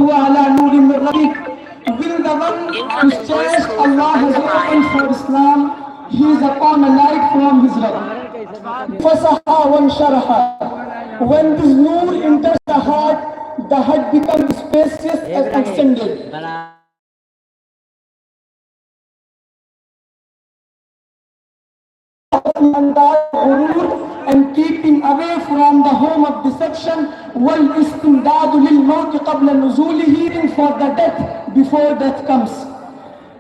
huwa ala nurin min rabbik. Will the one whose chest Allah has opened for Islam, he is upon a light from his Rabb. Fasaha wa sharaha. When this nur enters the heart becomes spacious and extended. And keeping away from the home of deception, وَالْإِسْتِمْدَادُ لِلْمَوْتِ قَبْلَ نُزُولِهِ, for the death before death comes.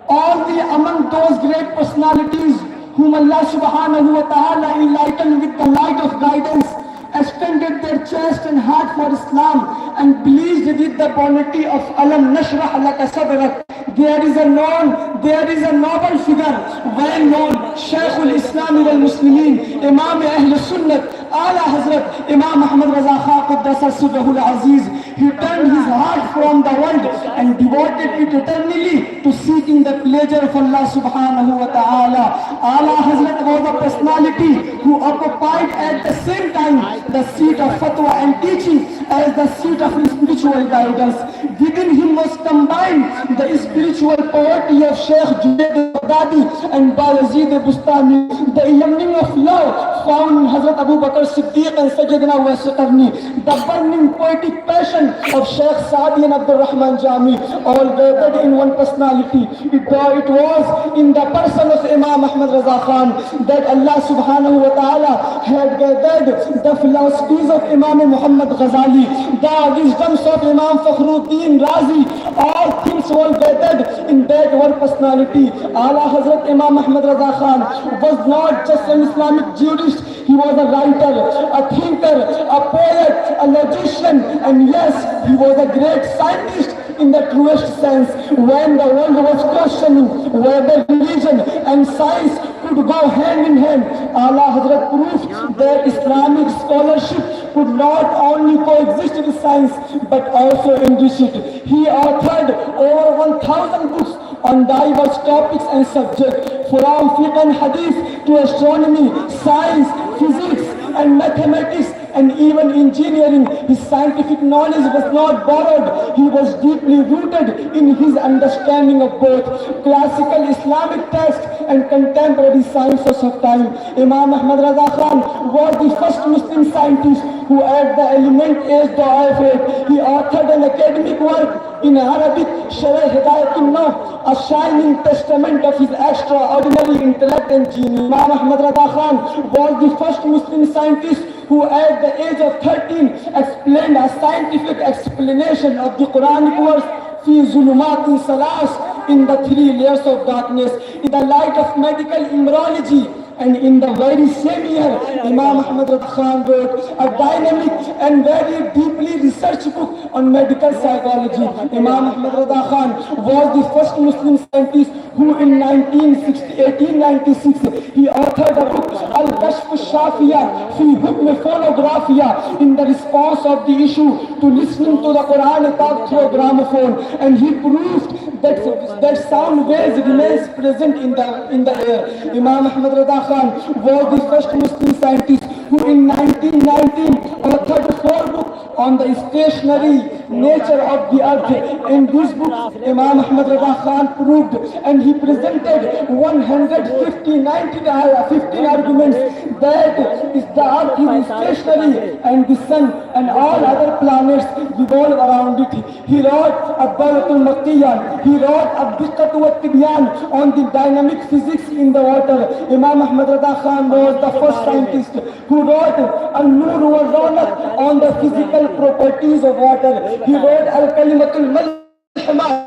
All among those great personalities whom Allah subhanahu wa ta'ala enlightened with the light of guidance, extended their chest and heart for Islam and pleased with the quality of Alam Nashrah Laka Sadrak. There is a noble figure, well known, Shaykhul Islam wal Muslimin, Imam Ahl Sunnat, Ala Hazrat Imam Ahmad Raza Khan Quddasa Sirruhul Aziz. He turned his heart from the world and devoted it eternally to seeking the pleasure of Allah subhanahu wa ta'ala. Ala Hazrat was a personality who occupied at the same time the seat of fatwa and teaching as the seat of spiritual guidance. Within him was combined the spiritual poverty of Sheikh Junaid al-Baghdadi and Bayazid Bustami, the yearning of love found in Hazrat Abu Bakr Siddiq and Sayyidina Uwais Qarni, the burning poetic passion of Sheikh Saadi and Abdul Rahman Jami, all gathered in one personality. It was in the person of Imam Ahmad Raza Khan that Allah subhanahu wa ta'ala had gathered the philosophies of Imam Muhammad Ghazali, the wisdoms of Imam Fakhruddin Razi. All things were gathered in that one personality. Ala Hazrat Imam Ahmad Raza Khan was not just an Islamic jurist, he was a writer, a thinker, a poet, a logician, and yes, he was a great scientist in the truest sense. When the world was questioning whether religion and science could go hand in hand, Ala Hazrat proved that Islamic scholarship could not only coexist with science but also enrich it. He authored over 1,000 books on diverse topics and subjects, from fiqh and hadith to astronomy, science, physics and mathematics and even engineering. His scientific knowledge was not borrowed. He was deeply rooted in his understanding of both classical Islamic texts and contemporary sciences of time. Imam Ahmad Raza Khan was the first Muslim scientist who at the element age of 8, he authored an academic work in Arabic, Sharh Hidayatun-Naw, a shining testament of his extraordinary intellect and genius. Imam Ahmad Raza Khan was the first Muslim scientist who at the age of 13 explained a scientific explanation of the Quranic verse fi zulumatin salas, in the 3 layers of darkness, in the light of medical embryology. And in the very same year, Imam Ahmad Raza Khan wrote a dynamic and very deeply researched book on medical psychology. Imam Ahmad Raza Khan was the first Muslim scientist who in 1896 he authored a book Al-Kashf Shafiya fi Hukm Phonographia, in the response of the issue to listening to the Quran taught through gramophone, and he proved that sound waves remains present in the air. Imam Ahmad Raza Khan was the first Muslim scientist who in 1919 authored 4 books on the stationary nature of the earth. In this book, Imam Ahmad Raza Khan proved and he presented 15 arguments that the earth is stationary and the sun and all other planets revolve around it. He wrote Ad-Dawlatul Maktiyan, he wrote Ad-Diqqat wa Tibyan on the dynamic physics in the water. Imam Ahmad Raza Khan was the first scientist who wrote An-Nur wa Rawnak on the physical properties of water. He wrote Al-Kalimatul Malhama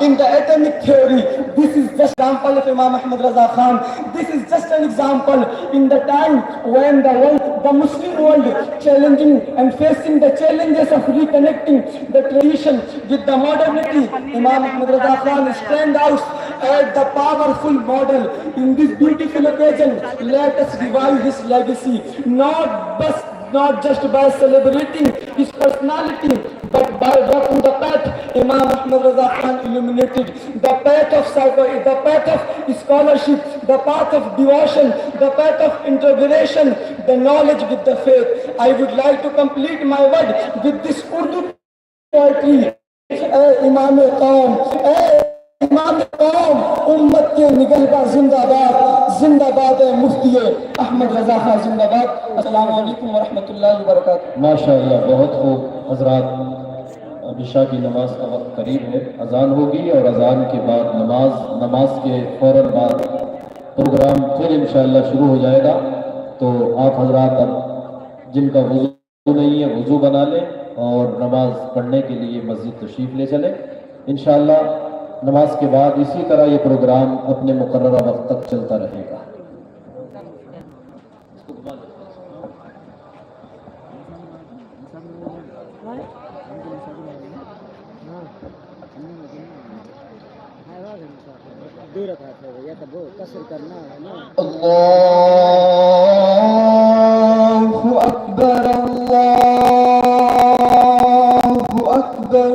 in the atomic theory. This is just an example of Imam Ahmad Raza Khan. This is just an example in the time when the Muslim world challenging and facing the challenges of reconnecting the tradition with the modernity. Imam Ahmad Raza Khan stands out as the powerful model. In this beautiful occasion, let us revive his legacy, not just by celebrating his personality, but by walking the path Imam Ahmad Raza Khan illuminated, the path of scholarship, the path of devotion, the path of integration, the knowledge with the faith. I would like to complete my word with this Urdu poetry. इमाम कौम, इमाम कौम, उम्मत के निगहबान जिंदाबाद, जिंदाबाद है मुफ्ती अहमद रजा खान जिंदाबाद। अस्सलाम वालेकुम व रहमतुल्लाहि व बरकातहू। माशाअल्लाह, बहुत खूब हजरात। अब इशा की नमाज का वक्त करीब है, अजान होगी और अजान के बाद नमाज के फौरन बाद प्रोग्राम फिर इंशाअल्लाह शुरू हो जाएगा। तो आप हजरात अब जिनका वुजू नहीं है वुजू बना लें और नमाज पढ़ने के लिए मस्जिद तशरीफ़ ले चलें। इंशाअल्लाह नमाज के बाद इसी तरह ये प्रोग्राम अपने मुकर्ररा वक्त तक चलता रहेगा। अल्लाहु अकबर, अल्लाहु अकबर,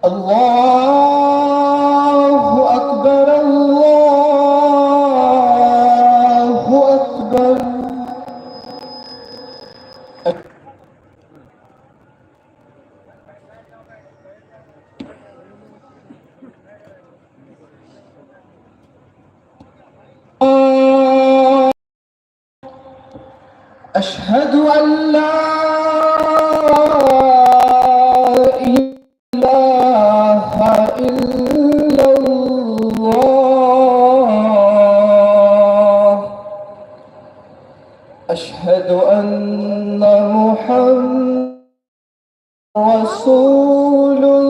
अल्लाहु अकबर, अल्लाहु अकबर। अशहदु अल्ला इलाहा इल्लल्लाह, अशहदु अन्ना मुहम्मद रसूलुल्लाह।